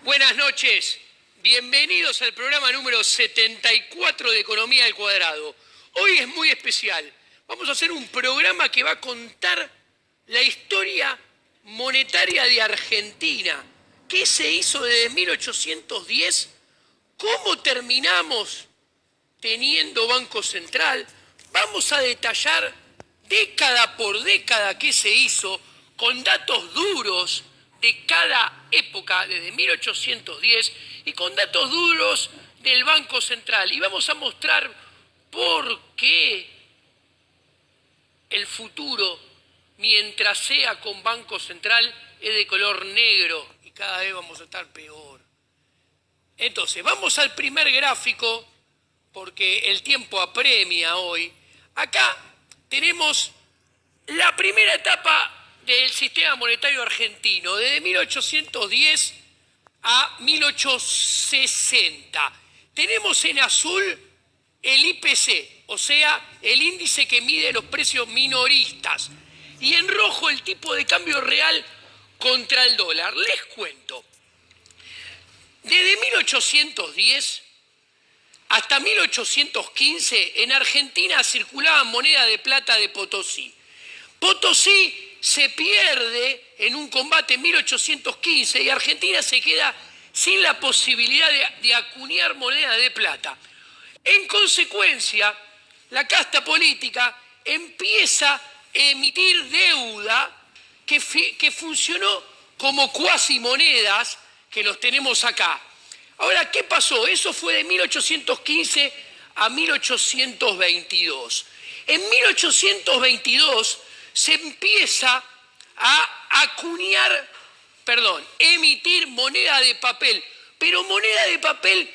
Buenas noches, bienvenidos al programa número 74 de Economía al Cuadrado. Hoy es muy especial, vamos a hacer un programa que va a contar la historia monetaria de Argentina. ¿Qué se hizo desde 1810? ¿Cómo terminamos teniendo Banco Central? Vamos a detallar década por década qué se hizo con datos duros de cada época, desde 1810, y con datos duros del Banco Central. Y vamos a mostrar por qué el futuro, mientras sea con Banco Central, es de color negro y cada vez vamos a estar peor. Entonces, vamos al primer gráfico, porque el tiempo apremia hoy. Acá tenemos la primera etapa del sistema monetario argentino, desde 1810 a 1860. Tenemos en azul el IPC, o sea, el índice que mide los precios minoristas, y en rojo el tipo de cambio real contra el dólar. Les cuento, desde 1810 hasta 1815 en Argentina circulaban monedas de plata de Potosí. Potosí se pierde en un combate en 1815 y Argentina se queda sin la posibilidad de acuñar moneda de plata. En consecuencia, la casta política empieza a emitir deuda que funcionó como cuasimonedas, que los tenemos acá. Ahora, ¿qué pasó? Eso fue de 1815 a 1822. En 1822 se empieza a emitir moneda de papel, pero moneda de papel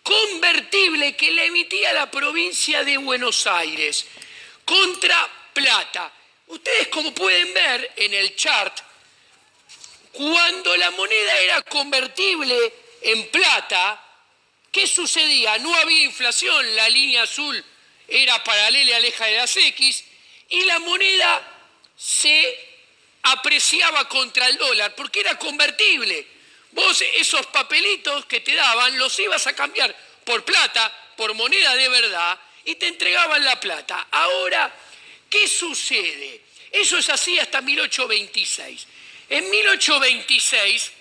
convertible que la emitía la provincia de Buenos Aires contra plata. Ustedes, como pueden ver en el chart, cuando la moneda era convertible en plata, ¿qué sucedía? No había inflación, la línea azul era paralela al eje de las X y la moneda se apreciaba contra el dólar porque era convertible. Vos esos papelitos que te daban los ibas a cambiar por plata, por moneda de verdad, y te entregaban la plata. Ahora, ¿qué sucede? Eso es así hasta 1826. En 1826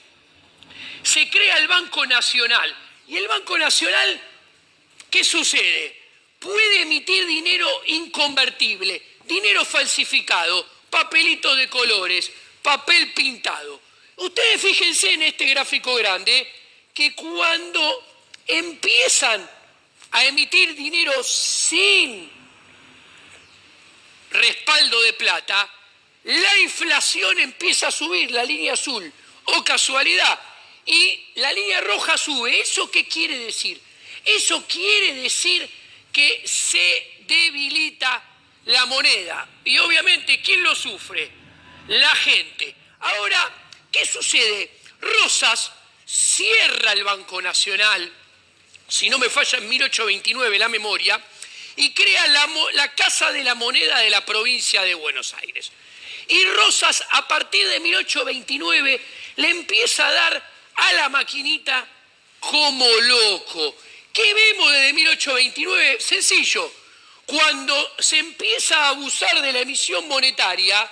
se crea el Banco Nacional. Y el Banco Nacional, ¿qué sucede? Puede emitir dinero inconvertible, dinero falsificado, papelitos de colores, papel pintado. Ustedes fíjense en este gráfico grande que cuando empiezan a emitir dinero sin respaldo de plata, la inflación empieza a subir, la línea azul, o casualidad, y la línea roja sube. ¿Eso qué quiere decir? Eso quiere decir que se debilita la moneda. Y obviamente, ¿quién lo sufre? La gente. Ahora, ¿qué sucede? Rosas cierra el Banco Nacional, si no me falla en 1829 la memoria, y crea la Casa de la Moneda de la provincia de Buenos Aires. Y Rosas, a partir de 1829, le empieza a dar a la maquinita como loco. ¿Qué vemos desde 1829? Sencillo. Cuando se empieza a abusar de la emisión monetaria,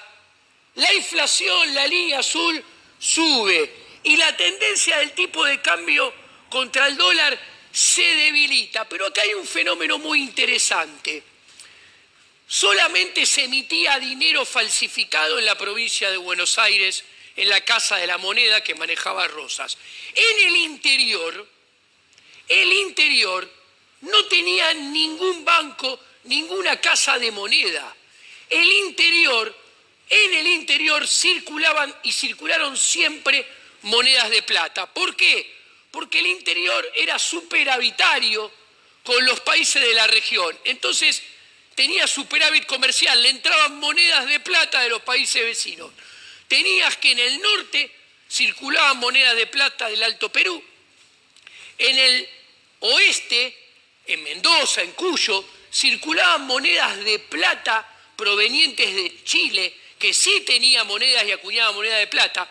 la inflación, la línea azul, sube y la tendencia del tipo de cambio contra el dólar se debilita. Pero acá hay un fenómeno muy interesante. Solamente se emitía dinero falsificado en la provincia de Buenos Aires, en la Casa de la Moneda que manejaba Rosas. En el interior no tenía ningún banco, ninguna casa de moneda. En el interior circulaban y circularon siempre monedas de plata. ¿Por qué? Porque el interior era superavitario con los países de la región. Entonces tenía superávit comercial, le entraban monedas de plata de los países vecinos. Tenías que en el norte circulaban monedas de plata del Alto Perú, en el oeste, en Mendoza, en Cuyo, circulaban monedas de plata provenientes de Chile, que sí tenía monedas y acuñaba moneda de plata,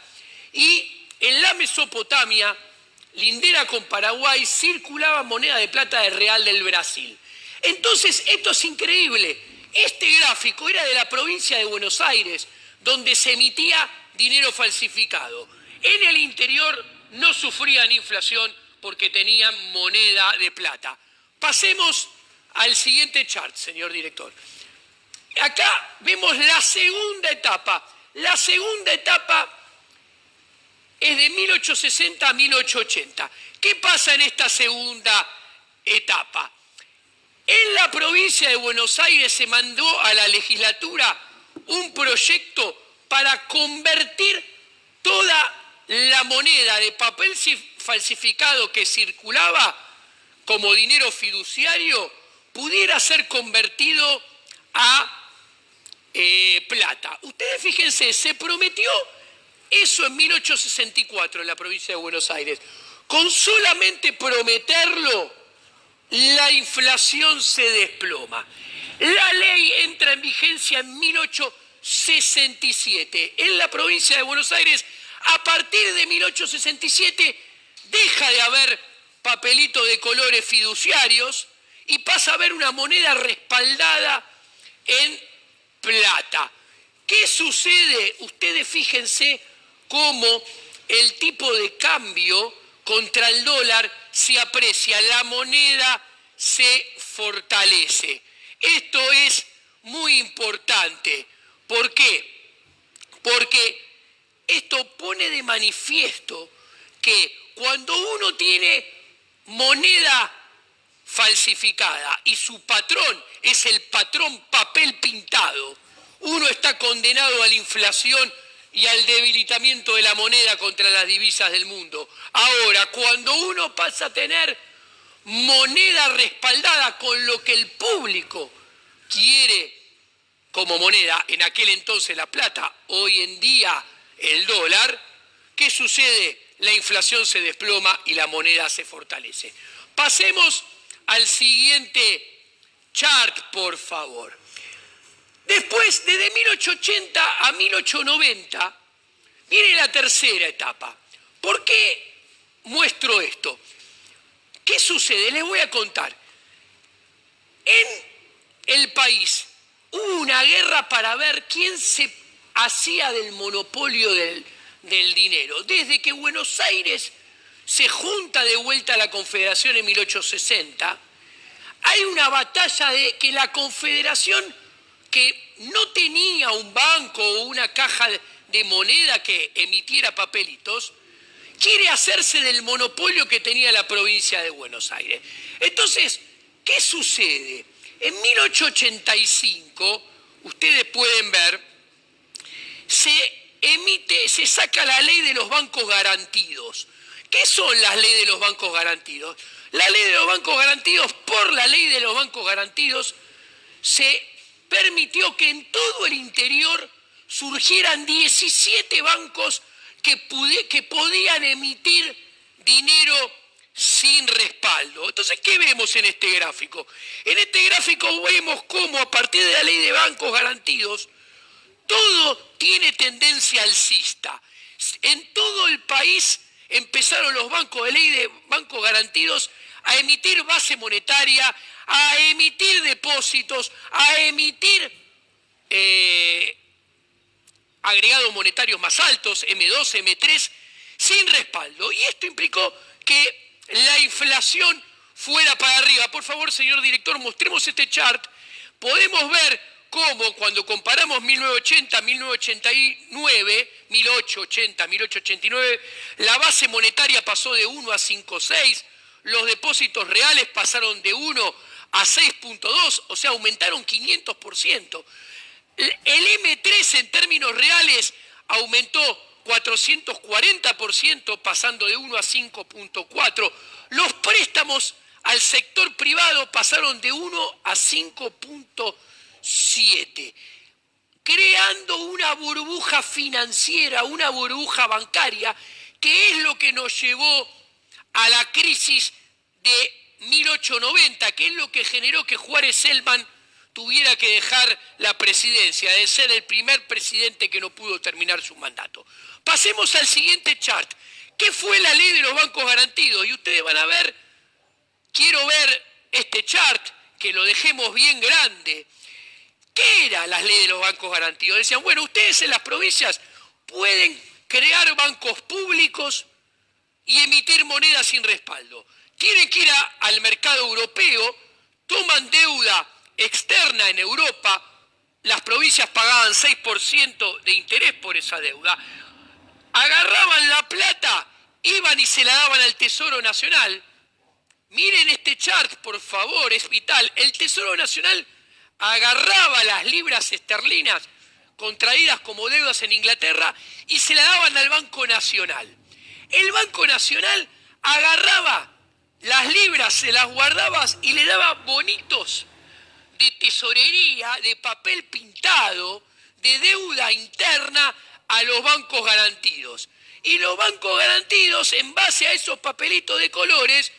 y en la Mesopotamia lindera con Paraguay, circulaba moneda de plata de Real del Brasil. Entonces, esto es increíble. Este gráfico era de la provincia de Buenos Aires, donde se emitía dinero falsificado. En el interior no sufrían inflación porque tenían moneda de plata. Pasemos al siguiente chart, señor director. Acá vemos la segunda etapa. La segunda etapa es de 1860 a 1880. ¿Qué pasa en esta segunda etapa? En la provincia de Buenos Aires se mandó a la legislatura un proyecto para convertir toda la moneda de papel falsificado que circulaba como dinero fiduciario pudiera ser convertido a plata. Ustedes fíjense, se prometió eso en 1864 en la provincia de Buenos Aires. Con solamente prometerlo, la inflación se desploma. La ley entra en vigencia en 1867. En la provincia de Buenos Aires, a partir de 1867, deja de haber papelito de colores fiduciarios y pasa a haber una moneda respaldada en plata. ¿Qué sucede? Ustedes fíjense cómo el tipo de cambio contra el dólar se aprecia, la moneda se fortalece. Esto es muy importante. ¿Por qué? Porque esto pone de manifiesto que cuando uno tiene moneda falsificada y su patrón es el patrón papel pintado, uno está condenado a la inflación y al debilitamiento de la moneda contra las divisas del mundo. Ahora, cuando uno pasa a tener moneda respaldada con lo que el público quiere como moneda, en aquel entonces la plata, hoy en día el dólar, ¿qué sucede? La inflación se desploma y la moneda se fortalece. Pasemos al siguiente chart, por favor. Después, desde 1880 a 1890, viene la tercera etapa. ¿Por qué muestro esto? ¿Qué sucede? Les voy a contar. En el país hubo una guerra para ver quién se hacía del monopolio del dinero. Desde que Buenos Aires se junta de vuelta a la Confederación en 1860, hay una batalla de que la Confederación, que no tenía un banco o una caja de moneda que emitiera papelitos, quiere hacerse del monopolio que tenía la provincia de Buenos Aires. Entonces, ¿qué sucede? En 1885, ustedes pueden ver, se saca la ley de los bancos garantidos. ¿Qué son las leyes de los bancos garantidos? La ley de los bancos garantidos, por la ley de los bancos garantidos, se permitió que en todo el interior surgieran 17 bancos que podían emitir dinero sin respaldo. Entonces, ¿qué vemos en este gráfico? En este gráfico vemos cómo a partir de la ley de bancos garantidos, todo tiene tendencia alcista. En todo el país empezaron los bancos de ley de bancos garantidos a emitir base monetaria, a emitir depósitos, a emitir agregados monetarios más altos, M2, M3, sin respaldo. Y esto implicó que la inflación fuera para arriba. Por favor, señor director, mostremos este chart. Podemos ver cómo cuando comparamos 1980, 1989, 1880, 1889, la base monetaria pasó de 1 a 5,6, los depósitos reales pasaron de 1 a 6,2, o sea, aumentaron 500%. El M3 en términos reales aumentó 440%, pasando de 1 a 5,4. Los préstamos al sector privado pasaron de 1 a 5,7, creando una burbuja financiera, una burbuja bancaria, que es lo que nos llevó a la crisis de 1890, que es lo que generó que Juárez Celman tuviera que dejar la presidencia, de ser el primer presidente que no pudo terminar su mandato. Pasemos al siguiente chart. ¿Qué fue la ley de los bancos garantidos? Y ustedes van a ver, quiero ver este chart, que lo dejemos bien grande. ¿Qué era la ley de los bancos garantidos? Decían, bueno, ustedes en las provincias pueden crear bancos públicos y emitir monedas sin respaldo. Tienen que ir al mercado europeo, toman deuda externa en Europa, las provincias pagaban 6% de interés por esa deuda, agarraban la plata, iban y se la daban al Tesoro Nacional. Miren este chart, por favor, es vital. El Tesoro Nacional agarraba las libras esterlinas contraídas como deudas en Inglaterra y se la daban al Banco Nacional. El Banco Nacional agarraba las libras, se las guardaba y le daba bonitos de tesorería, de papel pintado, de deuda interna a los bancos garantidos. Y los bancos garantidos, en base a esos papelitos de colores,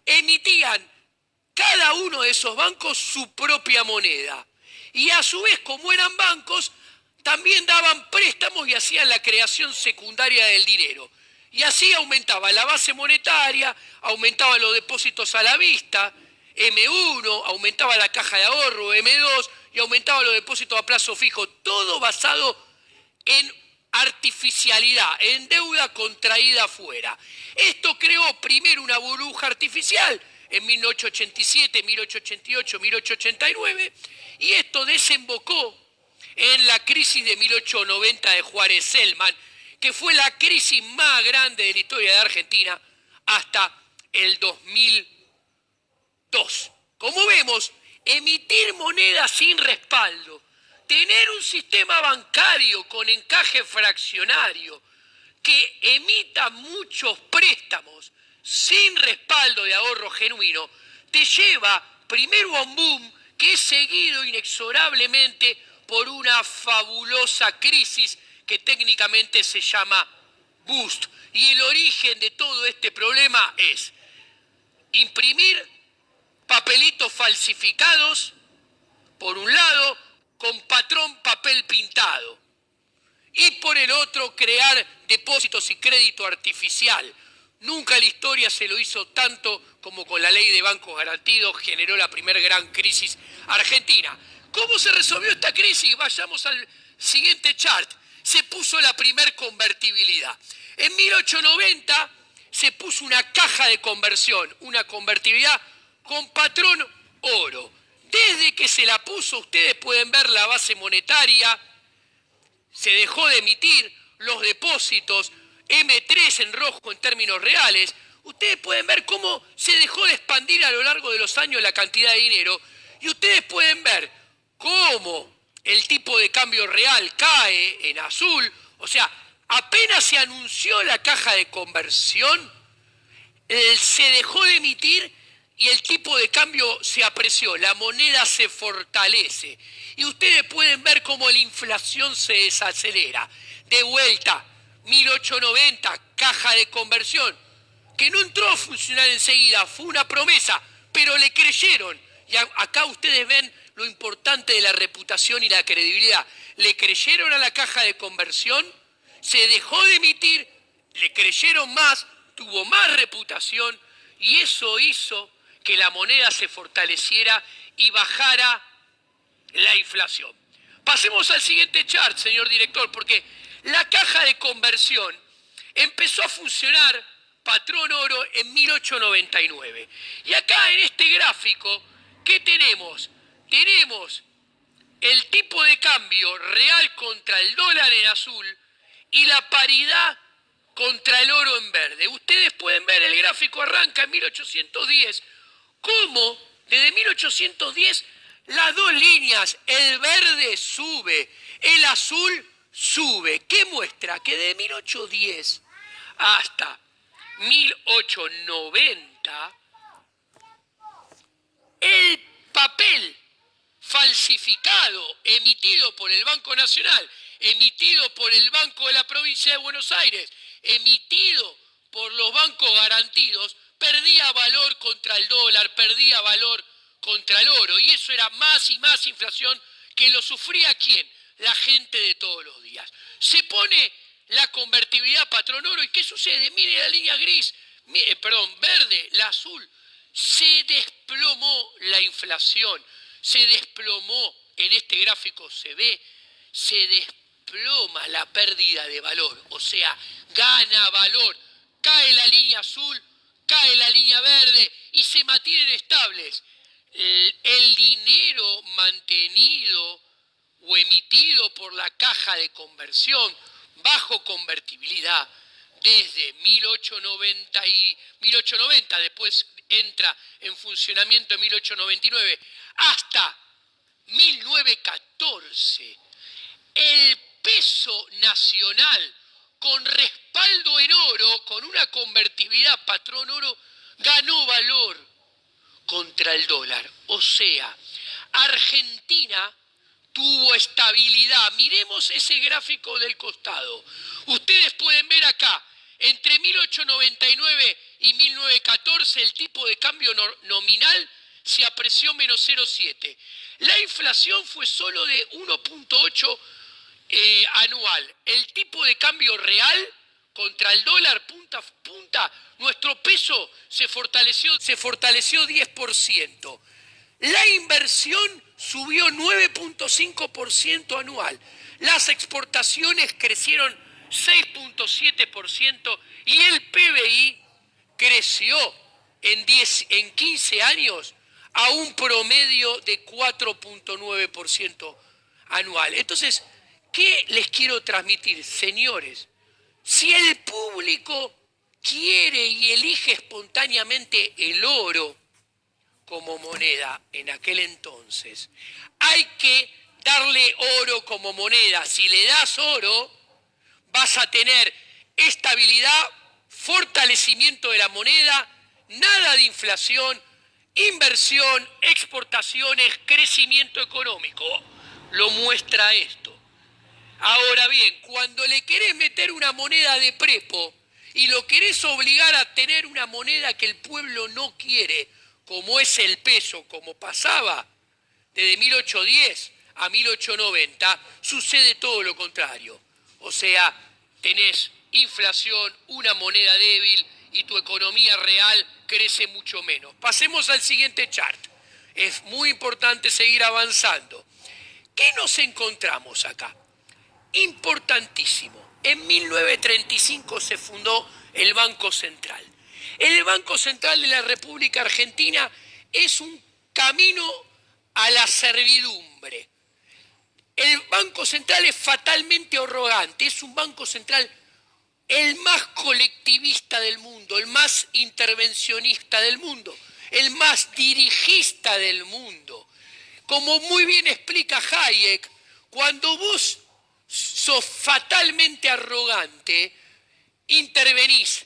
emitían cada uno de esos bancos su propia moneda. Y a su vez, como eran bancos, también daban préstamos y hacían la creación secundaria del dinero. Y así aumentaba la base monetaria, aumentaban los depósitos a la vista, M1, aumentaba la caja de ahorro, M2, y aumentaba los depósitos a plazo fijo. Todo basado en artificialidad, en deuda contraída afuera. Esto creó primero una burbuja artificial en 1887, 1888, 1889, y esto desembocó en la crisis de 1890 de Juárez-Selman, que fue la crisis más grande de la historia de Argentina hasta el 2002. Como vemos, emitir monedas sin respaldo, tener un sistema bancario con encaje fraccionario que emita muchos préstamos sin respaldo de ahorro genuino, te lleva primero a un boom que es seguido inexorablemente por una fabulosa crisis que técnicamente se llama boost. Y el origen de todo este problema es imprimir papelitos falsificados, por un lado, con patrón papel pintado, y por el otro, crear depósitos y crédito artificial. Nunca en la historia se lo hizo tanto como con la ley de bancos garantidos, generó la primera gran crisis argentina. ¿Cómo se resolvió esta crisis? Vayamos al siguiente chart. Se puso la primer convertibilidad. En 1890 se puso una caja de conversión, una convertibilidad con patrón oro. Desde que se la puso, ustedes pueden ver la base monetaria, se dejó de emitir los depósitos, M3 en rojo en términos reales. Ustedes pueden ver cómo se dejó de expandir a lo largo de los años la cantidad de dinero, y ustedes pueden ver cómo el tipo de cambio real cae en azul. O sea, apenas se anunció la caja de conversión, se dejó de emitir y el tipo de cambio se apreció, la moneda se fortalece. Y ustedes pueden ver cómo la inflación se desacelera. De vuelta, 1890, caja de conversión, que no entró a funcionar enseguida, fue una promesa, pero le creyeron. Y acá ustedes ven lo importante de la reputación y la credibilidad. Le creyeron a la caja de conversión, se dejó de emitir, le creyeron más, tuvo más reputación, y eso hizo que la moneda se fortaleciera y bajara la inflación. Pasemos al siguiente chart, señor director, porque la caja de conversión empezó a funcionar patrón oro en 1899. Y acá en este gráfico, ¿qué tenemos? Tenemos el tipo de cambio real contra el dólar en azul y la paridad contra el oro en verde. Ustedes pueden ver, el gráfico arranca en 1810, cómo desde 1810 las dos líneas, el verde sube, el azul sube. ¿Qué muestra? Que de 1810 hasta 1890, el papel falsificado emitido por el Banco Nacional, emitido por el Banco de la Provincia de Buenos Aires, emitido por los bancos garantidos, perdía valor contra el dólar, perdía valor contra el oro, y eso era más y más inflación, que lo sufría ¿quién? La gente de todos los días. Se pone la convertibilidad patrón oro. ¿Y qué sucede? Mire la línea gris, verde, la azul. Se desplomó la inflación, se desplomó, en este gráfico se ve, se desploma la pérdida de valor, o sea, gana valor, cae la línea azul, cae la línea verde y se mantienen estables. El dinero mantenido o emitido por la caja de conversión bajo convertibilidad desde 1890, después entra en funcionamiento en 1899, hasta 1914, el peso nacional con respaldo en oro, con una convertibilidad patrón oro, ganó valor contra el dólar. O sea, Argentina tuvo estabilidad. Miremos ese gráfico del costado. Ustedes pueden ver acá, entre 1899 y 1914, el tipo de cambio nominal se apreció menos 0,7. La inflación fue solo de 1,8 anual. El tipo de cambio real contra el dólar punta a punta, nuestro peso se fortaleció 10%. La inversión subió 9,5% anual. Las exportaciones crecieron 6,7% y el PBI creció en 15 años a un promedio de 4,9% anual. Entonces, ¿qué les quiero transmitir, señores? Si el público quiere y elige espontáneamente el oro como moneda en aquel entonces, hay que darle oro como moneda. Si le das oro, vas a tener estabilidad, fortalecimiento de la moneda, nada de inflación, inversión, exportaciones, crecimiento económico. Lo muestra esto. Ahora bien, cuando le querés meter una moneda de prepo y lo querés obligar a tener una moneda que el pueblo no quiere, como es el peso, como pasaba desde 1810 a 1890, sucede todo lo contrario. O sea, tenés inflación, una moneda débil y tu economía real crece mucho menos. Pasemos al siguiente chart. Es muy importante seguir avanzando. ¿Qué nos encontramos acá? Importantísimo. En 1935 se fundó el Banco Central. El Banco Central de la República Argentina es un camino a la servidumbre. El Banco Central es fatalmente arrogante, es un Banco Central el más colectivista del mundo, el más intervencionista del mundo, el más dirigista del mundo. Como muy bien explica Hayek, cuando vos sos fatalmente arrogante, intervenís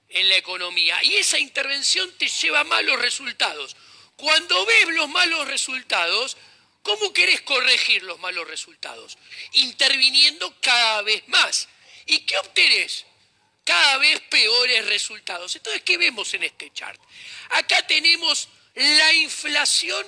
en la economía y esa intervención te lleva a malos resultados. Cuando ves los malos resultados, ¿cómo querés corregir los malos resultados? Interviniendo cada vez más. ¿Y qué obtenés? Cada vez peores resultados. Entonces, ¿qué vemos en este chart? Acá tenemos la inflación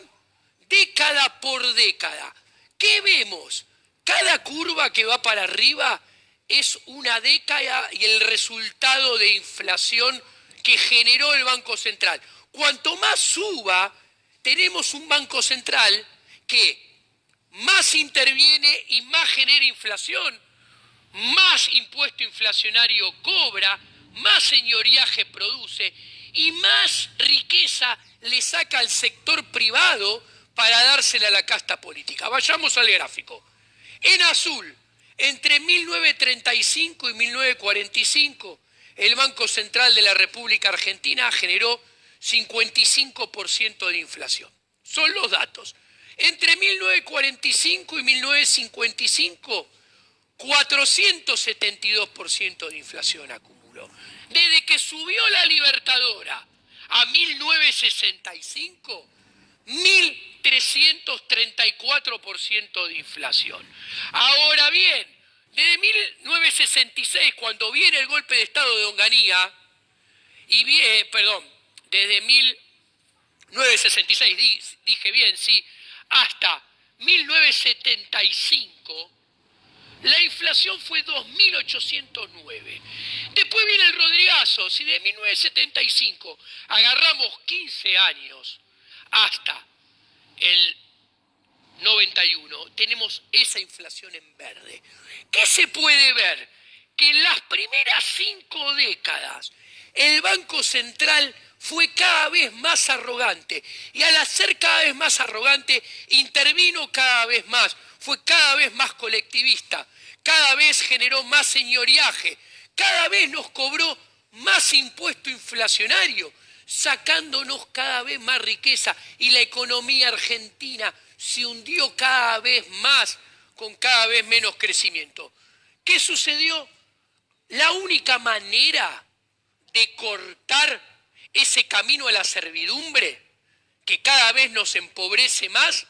década por década. ¿Qué vemos? Cada curva que va para arriba es una década y el resultado de inflación que generó el Banco Central. Cuanto más suba, tenemos un Banco Central que más interviene y más genera inflación, más impuesto inflacionario cobra, más señoriaje produce y más riqueza le saca al sector privado para dársela a la casta política. Vayamos al gráfico. En azul, entre 1935 y 1945, el Banco Central de la República Argentina generó 55% de inflación. Son los datos. Entre 1945 y 1955, 472% de inflación acumuló. Desde que subió la Libertadora a 1965, 1.334% de inflación. Ahora bien, desde 1966, cuando viene el golpe de Estado de Onganía, desde 1966, dije bien, sí, hasta 1975, La inflación fue 2.809. Después viene el Rodrigazo. Si de 1975 agarramos 15 años hasta el 91, tenemos esa inflación en verde. ¿Qué se puede ver? Que en las primeras 5 décadas el Banco Central fue cada vez más arrogante y al ser cada vez más arrogante intervino cada vez más, fue cada vez más colectivista, cada vez generó más señoriaje, cada vez nos cobró más impuesto inflacionario, sacándonos cada vez más riqueza y la economía argentina se hundió cada vez más con cada vez menos crecimiento. ¿Qué sucedió? La única manera de cortar ese camino a la servidumbre, que cada vez nos empobrece más,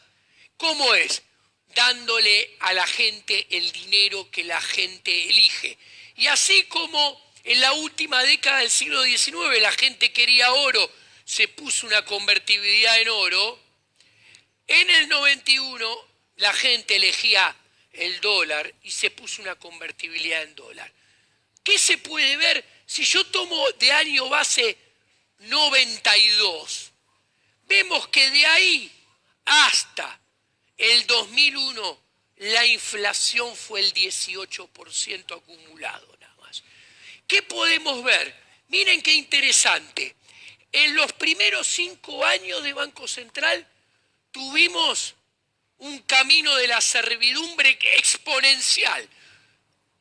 ¿cómo es? Dándole a la gente el dinero que la gente elige. Y así como en la última década del siglo XIX la gente quería oro, se puso una convertibilidad en oro, en el 91 la gente elegía el dólar y se puso una convertibilidad en dólar. ¿Qué se puede ver si yo tomo de año base 92? Vemos que de ahí hasta el 2001 la inflación fue el 18% acumulado nada más. ¿Qué podemos ver? Miren qué interesante. En los primeros 5 años de Banco Central tuvimos un camino de la servidumbre exponencial.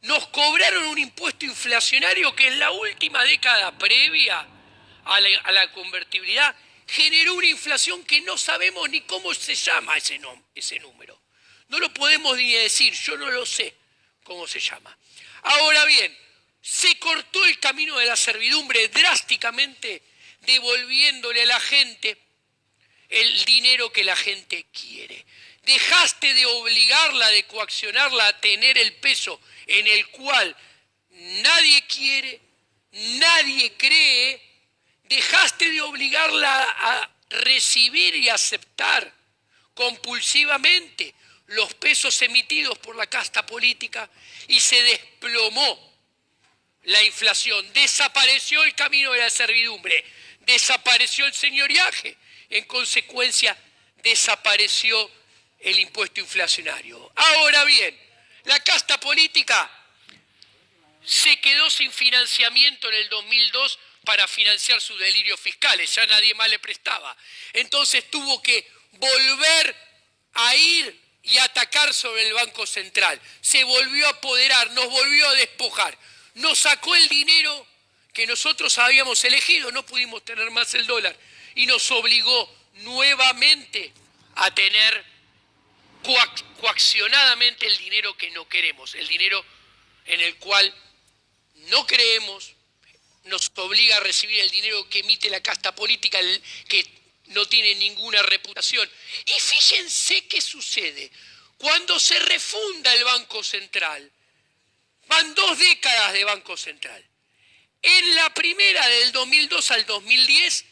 Nos cobraron un impuesto inflacionario que en la última década previa a la convertibilidad generó una inflación que no sabemos ni cómo se llama ese número. No lo podemos ni decir, yo no lo sé cómo se llama. Ahora bien, se cortó el camino de la servidumbre drásticamente, devolviéndole a la gente el dinero que la gente quiere. Dejaste de obligarla, de coaccionarla a tener el peso en el cual nadie quiere, nadie cree. Dejaste de obligarla a recibir y aceptar compulsivamente los pesos emitidos por la casta política y se desplomó la inflación. Desapareció el camino de la servidumbre, desapareció el señoriaje. En consecuencia, desapareció el impuesto inflacionario. Ahora bien, la casta política se quedó sin financiamiento en el 2002 para financiar sus delirios fiscales, ya nadie más le prestaba. Entonces tuvo que volver a ir y atacar sobre el Banco Central. Se volvió a apoderar, nos volvió a despojar. Nos sacó el dinero que nosotros habíamos elegido, no pudimos tener más el dólar, y nos obligó nuevamente a tener coaccionadamente el dinero que no queremos, el dinero en el cual no creemos, nos obliga a recibir el dinero que emite la casta política, que no tiene ninguna reputación. Y fíjense qué sucede. Cuando se refunda el Banco Central, van 2 décadas de Banco Central. En la primera, del 2002 al 2010,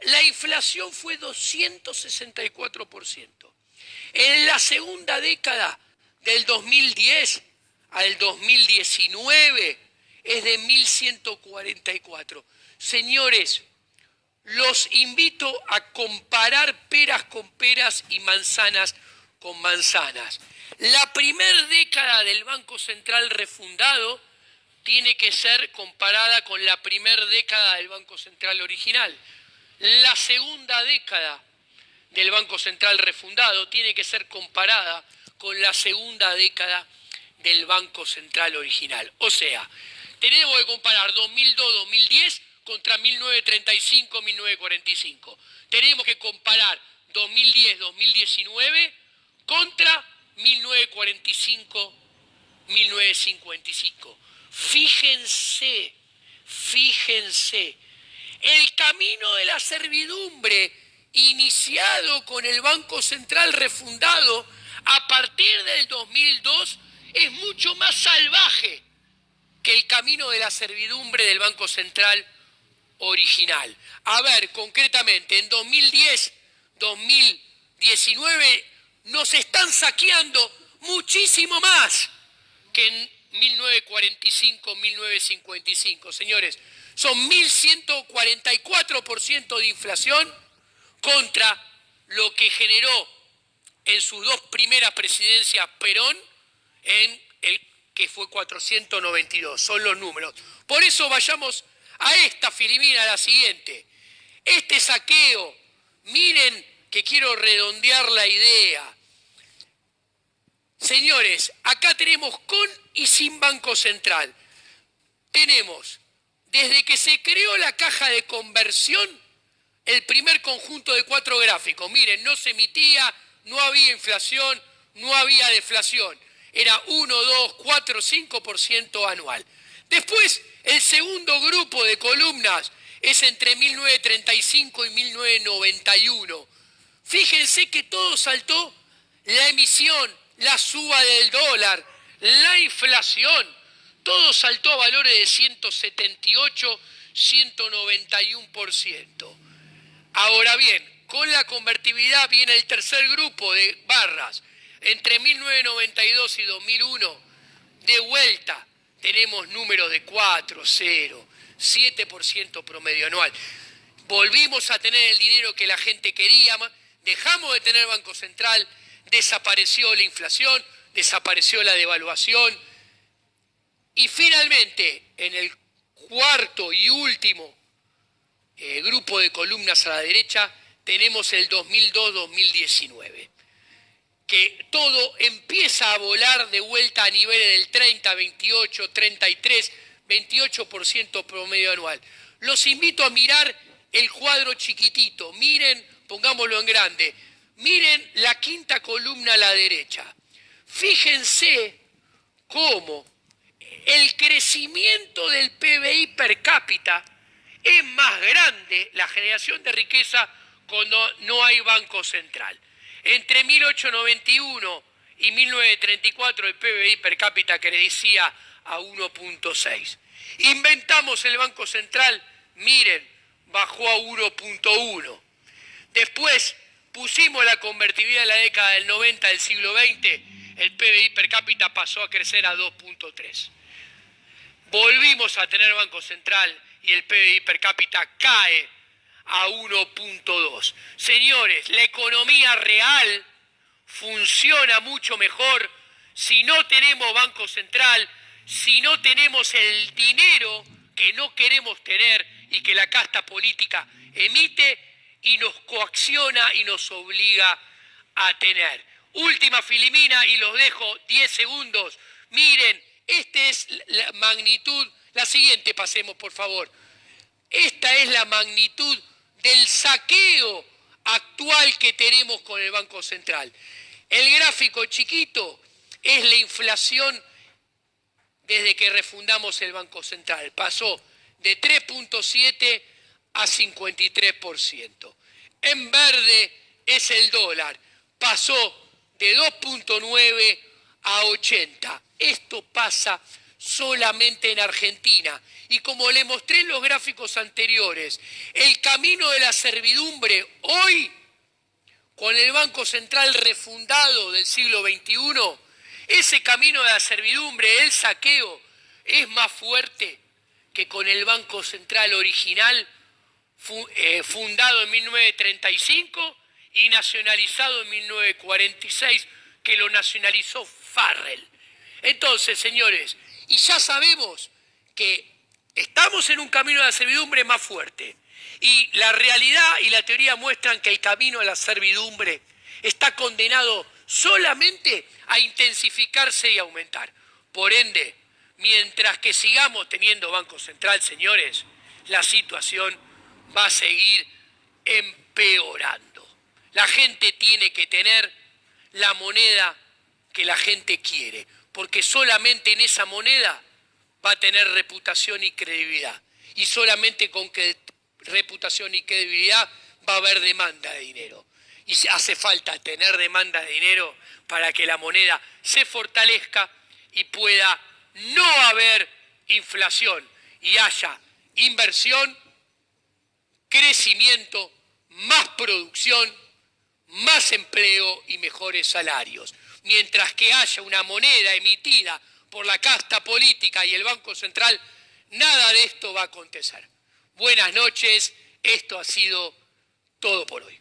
la inflación fue 264%. En la segunda década, del 2010 al 2019, es de 1.144. Señores, los invito a comparar peras con peras y manzanas con manzanas. La primera década del Banco Central refundado tiene que ser comparada con la primera década del Banco Central original. La segunda década del Banco Central refundado tiene que ser comparada con la segunda década del Banco Central original. O sea, tenemos que comparar 2002-2010 contra 1935-1945. Tenemos que comparar 2010-2019 contra 1945-1955. Fíjense, el camino de la servidumbre iniciado con el Banco Central refundado a partir del 2002 es mucho más salvaje que el camino de la servidumbre del Banco Central original. A ver, concretamente, en 2010-2019 nos están saqueando muchísimo más que en 1945-1955. Señores, son 1.144% de inflación contra lo que generó en sus dos primeras presidencias Perón, en el que fue 492. Son los números. Por eso vayamos a esta, Filomena, a la siguiente. Este saqueo, miren que quiero redondear la idea. Señores, acá tenemos con y sin Banco Central. Tenemos, desde que se creó la caja de conversión, el primer conjunto de 4 gráficos. Miren, no se emitía, no había inflación, no había deflación. Era 1, 2, 4, 5% anual. Después, el segundo grupo de columnas es entre 1935 y 1991. Fíjense que todo saltó: la emisión, la suba del dólar, la inflación, todo saltó a valores de 178, 191%. Ahora bien, con la convertibilidad viene el tercer grupo de barras. Entre 1992 y 2001, de vuelta, tenemos números de 4, 0, 7% promedio anual. Volvimos a tener el dinero que la gente quería, dejamos de tener Banco Central, desapareció la inflación, desapareció la devaluación y finalmente en el cuarto y último grupo de columnas a la derecha tenemos el 2002-2019, que todo empieza a volar de vuelta a niveles del 30, 28, 33, 28% promedio anual. Los invito a mirar el cuadro chiquitito, miren, pongámoslo en grande, miren la quinta columna a la derecha. Fíjense cómo el crecimiento del PBI per cápita es más grande, la generación de riqueza, cuando no hay Banco Central. Entre 1891 y 1934 el PBI per cápita crecía a 1.6. Inventamos el Banco Central, miren, bajó a 1.1. Después pusimos la convertibilidad en la década del 90 del siglo XX, el PBI per cápita pasó a crecer a 2.3. Volvimos a tener Banco Central y el PBI per cápita cae a 1.2. Señores, la economía real funciona mucho mejor si no tenemos Banco Central, si no tenemos el dinero que no queremos tener y que la casta política emite y nos coacciona y nos obliga a tener. Última, Filomena, y los dejo 10 segundos. Miren, esta es la magnitud. La siguiente pasemos, por favor. Esta es la magnitud del saqueo actual que tenemos con el Banco Central. El gráfico chiquito es la inflación desde que refundamos el Banco Central. Pasó de 3.7 a 53%. En verde es el dólar. Pasó de 2.9 a 80. Esto pasa solamente en Argentina. Y como le mostré en los gráficos anteriores, el camino de la servidumbre hoy, con el Banco Central refundado del siglo XXI, ese camino de la servidumbre, el saqueo, es más fuerte que con el Banco Central original, fundado en 1935 y nacionalizado en 1946, que lo nacionalizó Farrell. Entonces, señores, y ya sabemos que estamos en un camino de la servidumbre más fuerte. Y la realidad y la teoría muestran que el camino a la servidumbre está condenado solamente a intensificarse y aumentar. Por ende, mientras que sigamos teniendo Banco Central, señores, la situación va a seguir empeorando. La gente tiene que tener la moneda que la gente quiere, porque solamente en esa moneda va a tener reputación y credibilidad. Y solamente con reputación y credibilidad va a haber demanda de dinero. Y hace falta tener demanda de dinero para que la moneda se fortalezca y pueda no haber inflación y haya inversión, crecimiento, más producción, más empleo y mejores salarios. Mientras que haya una moneda emitida por la casta política y el Banco Central, nada de esto va a acontecer. Buenas noches, esto ha sido todo por hoy.